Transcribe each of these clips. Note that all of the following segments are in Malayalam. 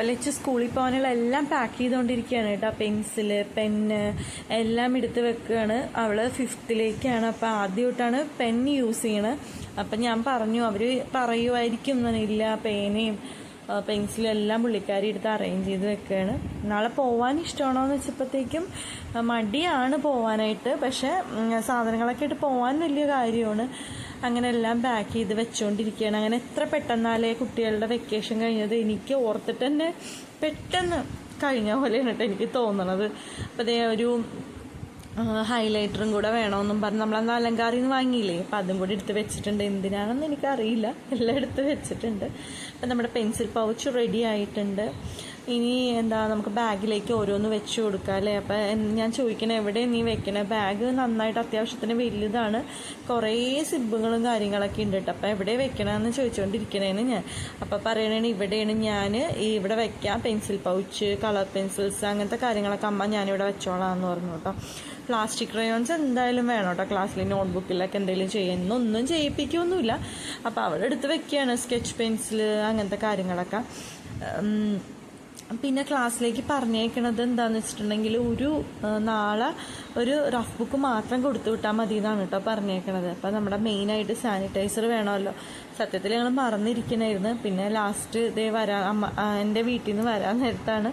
അപ്പം ലച്ച് സ്കൂളിൽ പോകാനുള്ള എല്ലാം പാക്ക് ചെയ്തുകൊണ്ടിരിക്കുകയാണ് കേട്ടോ. പെൻസില്, പെന്ന് എല്ലാം എടുത്ത് വെക്കുകയാണ്. അവൾ 5th അപ്പം ആദ്യമായിട്ടാണ് പെൻ യൂസ് ചെയ്യണത്. അപ്പം ഞാൻ പറഞ്ഞു, അവർ പറയുമായിരിക്കും ഇല്ല പേനയും പെൻസിലും എല്ലാം പുള്ളിക്കാരി എടുത്ത് അറേഞ്ച് ചെയ്ത് വെക്കുകയാണ്. നാളെ പോവാൻ ഇഷ്ടമാണോ എന്ന് വെച്ചപ്പോഴത്തേക്കും മടിയാണ് പോവാനായിട്ട്. പക്ഷെ സാധനങ്ങളൊക്കെ ഇട്ട് പോവാൻ വലിയ കാര്യമാണ്. അങ്ങനെ എല്ലാം പാക്ക് ചെയ്ത് വെച്ചുകൊണ്ടിരിക്കുകയാണ്. അങ്ങനെ എത്ര പെട്ടെന്നാലേ കുട്ടികളുടെ വെക്കേഷൻ കഴിഞ്ഞത് എനിക്ക് ഓർത്തിട്ട് തന്നെ പെട്ടെന്ന് കഴിഞ്ഞ പോലെയാണ് കേട്ടോ എനിക്ക് തോന്നണത്. അപ്പോൾ അതേ ഒരു ഹൈലൈറ്ററും കൂടെ വേണമെന്നും പറഞ്ഞ് നമ്മളന്ന് അലങ്കാരിന്ന് വാങ്ങിയില്ലേ, അപ്പം അതും കൂടി എടുത്ത് വെച്ചിട്ടുണ്ട്. എന്തിനാണെന്ന് എനിക്കറിയില്ല, എല്ലാം എടുത്ത് വെച്ചിട്ടുണ്ട്. അപ്പം നമ്മുടെ പെൻസിൽ പൗച്ച് റെഡി ആയിട്ടുണ്ട്. ഇനി നമുക്ക് ബാഗിലേക്ക് ഓരോന്ന് വെച്ച് കൊടുക്കാം അല്ലേ. അപ്പം ഞാൻ ചോദിക്കണേ, എവിടെ നീ വെക്കണേ? ബാഗ് നന്നായിട്ട് അത്യാവശ്യത്തിന് വലുതാണ്, കുറേ സിബുകളും കാര്യങ്ങളൊക്കെ ഉണ്ട് കേട്ടോ. അപ്പം എവിടെ വെക്കണമെന്ന് ചോദിച്ചുകൊണ്ടിരിക്കണേന്ന് ഞാൻ. അപ്പം പറയണേന് ഇവിടെയാണ് ഞാൻ ഇവിടെ വെക്കാം, പെൻസിൽ പൗച്ച്, കളർ പെൻസിൽസ് അങ്ങനത്തെ കാര്യങ്ങളൊക്കെ അമ്മ ഞാനിവിടെ വെച്ചോളാം എന്ന് പറഞ്ഞു കേട്ടോ. പ്ലാസ്റ്റിക് ക്രയോൺസ് എന്തായാലും വേണം കേട്ടോ ക്ലാസ്സിൽ, നോട്ട്ബുക്കിലൊക്കെ എന്തെങ്കിലും ചെയ്യുന്നൊന്നും ചെയ്യിപ്പിക്കൊന്നുമില്ല. അപ്പോൾ അവിടെ എടുത്ത് വെക്കുകയാണ് സ്കെച്ച് പെൻസിൽ അങ്ങനത്തെ കാര്യങ്ങളൊക്കെ. പിന്നെ ക്ലാസ്സിലേക്ക് പറഞ്ഞേക്കണത് എന്താണെന്ന് വെച്ചിട്ടുണ്ടെങ്കിൽ നാളെ ഒരു റഫ് ബുക്ക് മാത്രം കൊടുത്തു വിട്ടാൽ മതി എന്നാണ് കേട്ടോ പറഞ്ഞേക്കണത്. അപ്പം നമ്മുടെ മെയിനായിട്ട് സാനിറ്റൈസർ വേണമല്ലോ. സത്യത്തിൽ ഞങ്ങൾ മറന്നിരിക്കണമായിരുന്നു. പിന്നെ ലാസ്റ്റ് ഇതേ എൻ്റെ വീട്ടിൽ നിന്ന് വരാൻ നേരത്താണ്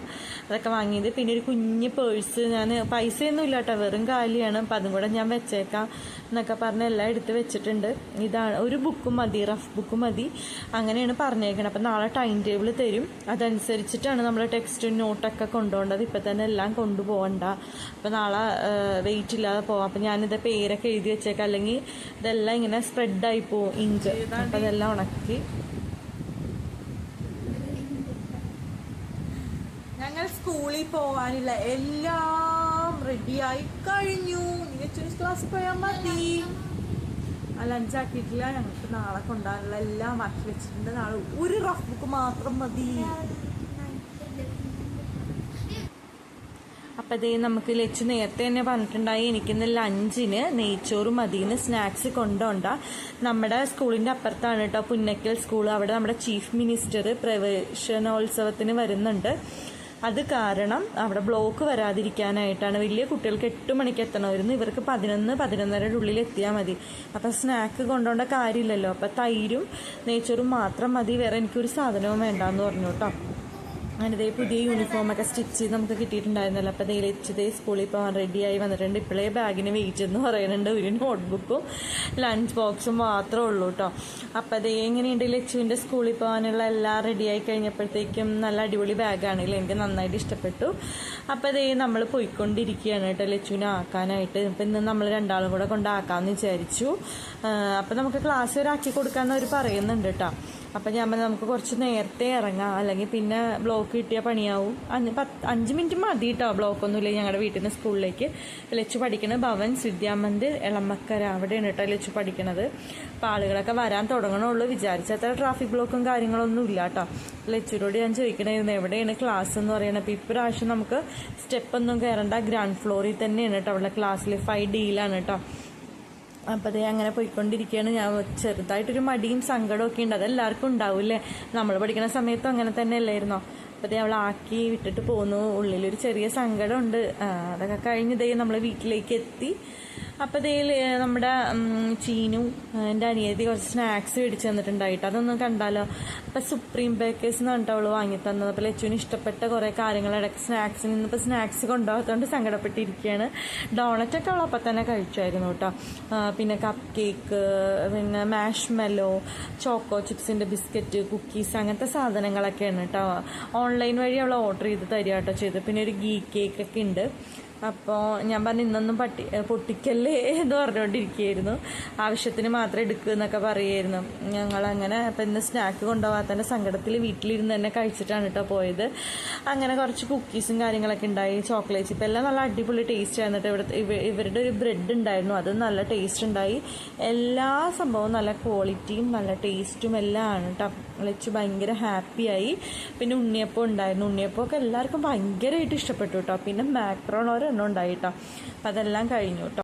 അതൊക്കെ വാങ്ങിയത്. പിന്നെ ഒരു കുഞ്ഞ് പേഴ്സ്, ഞാൻ പൈസയൊന്നും ഇല്ല കേട്ടോ, വെറും കാലിയാണ്. അപ്പം അതും കൂടെ ഞാൻ വെച്ചേക്കാം എന്നൊക്കെ പറഞ്ഞ് എല്ലാം എടുത്ത് വെച്ചിട്ടുണ്ട്. ഇതാണ് ഒരു ബുക്ക് മതി, റഫ് ബുക്ക് മതി, അങ്ങനെയാണ് പറഞ്ഞേക്കണത്. അപ്പം നാളെ ടൈം ടേബിൾ തരും, അതനുസരിച്ചിട്ടാണ് നമ്മൾ ടെക്സ്റ്റും നോട്ടൊക്കെ കൊണ്ടുപോകേണ്ടത്. ഇപ്പം തന്നെ എല്ലാം കൊണ്ടുപോകണ്ട. അപ്പം നാളെ വെയിറ്റ് ഇല്ലാതെ പോവാം. അപ്പം ഞാനിത് പേരൊക്കെ എഴുതി വെച്ചേക്കാം, അല്ലെങ്കിൽ ഇതെല്ലാം ഇങ്ങനെ സ്പ്രെഡായി പോവും ഇങ്ക്. അപ്പം അതെല്ലാം ഉണക്കി ഞങ്ങൾ സ്കൂളിൽ പോകാനില്ല, എല്ലാം റെഡിയായി കഴിഞ്ഞു. ക്ലാസ്സിൽ പോയാൽ മതി. ലഞ്ചാക്കിയിട്ടില്ല, ഞങ്ങൾക്ക് നാളെ കൊണ്ടുപോകാനുള്ള എല്ലാം ആക്കി വെച്ചിട്ടുണ്ട്. നാളെ ഒരു റഫ് ബുക്ക് മാത്രം മതി. അപ്പം അതേ നമുക്ക് ലച്ചു നേരത്തെ തന്നെ പറഞ്ഞിട്ടുണ്ടായി എനിക്കിന്ന് ലഞ്ചിന് നെയ്ച്ചോറ് മതിയെന്ന്. സ്നാക്സ് കൊണ്ടുപോണ്ട. നമ്മുടെ സ്കൂളിൻ്റെ അപ്പുറത്താണ് കേട്ടോ പുന്നക്കൽ സ്കൂൾ. അവിടെ നമ്മുടെ ചീഫ് മിനിസ്റ്റർ പ്രവേശനോത്സവത്തിന് വരുന്നുണ്ട്. അത് കാരണം അവിടെ ബ്ലോക്ക് വരാതിരിക്കാനായിട്ടാണ്. വലിയ കുട്ടികൾക്ക് 8 മണിക്ക് എത്തണമായിരുന്നു, ഇവർക്ക് 11-11:30 ഉള്ളിൽ എത്തിയാൽ മതി. അപ്പം സ്നാക്ക് കൊണ്ടുപോകേണ്ട കാര്യമില്ലല്ലോ. അപ്പം തൈരും നെയ്ച്ചോറും മാത്രം മതി, വേറെ എനിക്കൊരു സാധനവും വേണ്ടാന്ന് പറഞ്ഞു കേട്ടോ. അങ്ങനെ ഇതേ പുതിയ യൂണിഫോമൊക്കെ സ്റ്റിച്ച് ചെയ്ത് നമുക്ക് കിട്ടിയിട്ടുണ്ടായിരുന്നല്ലോ. അപ്പോൾ ലച്ചിതേ സ്കൂളിൽ പോകാൻ റെഡിയായി വന്നിട്ടുണ്ട്. ഇപ്പോഴേ ബാഗിന് വെയിറ്റ് എന്ന് പറയുന്നുണ്ട്. ഒരു നോട്ട്ബുക്കും ലഞ്ച് ബോക്സും മാത്രമേ ഉള്ളൂ കേട്ടോ. അപ്പോൾ അതേ എങ്ങനെയുണ്ട് ലച്ചുവിൻ്റെ സ്കൂളിൽ പോകാനുള്ള എല്ലാം റെഡിയായി കഴിഞ്ഞപ്പോഴത്തേക്കും നല്ല അടിപൊളി ബാഗാണല്ലേ, എനിക്ക് നന്നായിട്ട് ഇഷ്ടപ്പെട്ടു. അപ്പോൾ അതേ നമ്മൾ പോയിക്കൊണ്ടിരിക്കുകയാണ് കേട്ടോ ലച്ചുവിനെ ആക്കാനായിട്ട്. ഇപ്പം ഇന്ന് നമ്മൾ രണ്ടാളും കൂടെ കൊണ്ടാക്കാമെന്ന് വിചാരിച്ചു. അപ്പം നമുക്ക് ക്ലാസ് വരെ ആക്കി കൊടുക്കാമെന്ന് അവർ പറയുന്നുണ്ട് കേട്ടോ. അപ്പം ഞാൻ നമുക്ക് കുറച്ച് നേരത്തെ ഇറങ്ങാം, അല്ലെങ്കിൽ പിന്നെ ബ്ലോക്ക് കിട്ടിയാൽ പണിയാവും. 5 മിനിറ്റ് മതി കേട്ടോ, ബ്ലോക്കൊന്നുമില്ല. ഞങ്ങളുടെ വീട്ടിൽ നിന്ന് സ്കൂളിലേക്ക് ലച്ചു പഠിക്കുന്നത് ഭവൻസ് വിദ്യാമന്ദിർ എളമക്കര, അവിടെയാണ് കേട്ടോ ലച്ചു പഠിക്കണത്. അപ്പോൾ ആളുകളൊക്കെ വരാൻ തുടങ്ങണുള്ളൂ. വിചാരിച്ചത്ര ട്രാഫിക് ബ്ലോക്കും കാര്യങ്ങളൊന്നും ഇല്ല കേട്ടോ. ലച്ചുവിനോട് ഞാൻ ചോദിക്കണമായിരുന്നു എവിടെയാണ് ക്ലാസ് എന്ന് പറയണത്. അപ്പോൾ ഇപ്രാവശ്യം നമുക്ക് സ്റ്റെപ്പൊന്നും കയറേണ്ട, ഗ്രൗണ്ട് ഫ്ലോറിൽ തന്നെയാണ് കേട്ടോ അവളുടെ ക്ലാസ്സിൽ. 5Dയിലാണ് കേട്ടോ. അപ്പം അതേ അങ്ങനെ പോയിക്കൊണ്ടിരിക്കുകയാണ്. ഞാൻ ചെറുതായിട്ടൊരു മടിയും സങ്കടമൊക്കെ ഉണ്ട്, അതെല്ലാവർക്കും ഉണ്ടാവില്ലേ. നമ്മൾ പഠിക്കുന്ന സമയത്തും അങ്ങനെ തന്നെ അല്ലായിരുന്നോ. അപ്പം അതേ അവളാക്കി വിട്ടിട്ട് പോന്നു. ഉള്ളിലൊരു ചെറിയ സങ്കടമുണ്ട്. അതൊക്കെ കഴിഞ്ഞതേ നമ്മൾ വീട്ടിലേക്ക് എത്തി. അപ്പം അതേ നമ്മുടെ ചീനു എൻ്റെ അനിയത്തി കുറച്ച് സ്നാക്സ് മേടിച്ച് തന്നിട്ടുണ്ടായിട്ട്, അതൊന്നും കണ്ടാലോ. അപ്പം സുപ്രീം ബേക്കേഴ്സ് എന്ന് പറഞ്ഞിട്ട് അവൾ വാങ്ങി തന്നത്. അപ്പോൾ ലച്ചുവിന് ഇഷ്ടപ്പെട്ട കുറേ കാര്യങ്ങൾ ഇടയ്ക്ക് സ്നാക്സിൽ നിന്നിപ്പോൾ സ്നാക്സ് കൊണ്ടുപോകാത്തതുകൊണ്ട് സങ്കടപ്പെട്ടിരിക്കുകയാണ്. ഡോണറ്റൊക്കെ അവൾ അപ്പം തന്നെ കഴിച്ചായിരുന്നു കേട്ടോ. പിന്നെ കപ്പ് കേക്ക്, പിന്നെ മാഷ്മെല്ലോ, ചോക്കോ ചിപ്സിൻ്റെ ബിസ്ക്കറ്റ്, കുക്കീസ് അങ്ങനത്തെ സാധനങ്ങളൊക്കെയാണ് കേട്ടോ. ഓൺലൈൻ വഴി അവൾ ഓർഡർ ചെയ്ത് തരിക കേട്ടോ ചെയ്ത്. പിന്നെ ഒരു ഗീ കേക്കൊക്കെ ഉണ്ട്. അപ്പോൾ ഞാൻ പറഞ്ഞു ഇന്നൊന്നും പൊട്ടിക്കല്ലേ എന്ന് പറഞ്ഞുകൊണ്ടിരിക്കുകയായിരുന്നു. ആവശ്യത്തിന് മാത്രം എടുക്കുക എന്നൊക്കെ പറയുമായിരുന്നു. ഞങ്ങളങ്ങനെ അപ്പം ഇന്ന് സ്നാക്ക് കൊണ്ടുപോകാത്തതിൻ്റെ സങ്കടത്തിൽ വീട്ടിലിരുന്ന് തന്നെ കഴിച്ചിട്ടാണ് കേട്ടോ പോയത്. അങ്ങനെ കുറച്ച് കുക്കീസും കാര്യങ്ങളൊക്കെ ഉണ്ടായി, ചോക്ലേറ്റ്സ്. ഇപ്പം എല്ലാം നല്ല അടിപൊളി ടേസ്റ്റ് ആയിരുന്നിട്ട്. ഇവരുടെ ഒരു ബ്രെഡ് ഉണ്ടായിരുന്നു, അത് നല്ല ടേസ്റ്റ് ഉണ്ടായി. എല്ലാ സംഭവവും നല്ല ക്വാളിറ്റിയും നല്ല ടേസ്റ്റും എല്ലാം ആണ് കേട്ടോ. ലച്ചു ഭയങ്കര ഹാപ്പിയായി. പിന്നെ ഉണ്ണിയപ്പം ഉണ്ടായിരുന്നു. ഉണ്ണിയപ്പമൊക്കെ എല്ലാവർക്കും ഭയങ്കരമായിട്ട് ഇഷ്ടപ്പെട്ടു കേട്ടോ. പിന്നെ മാക്രോൺ എണ്ണം ഉണ്ടായി കേട്ടോ. അപ്പം അതെല്ലാം കഴിഞ്ഞു കേട്ടോ.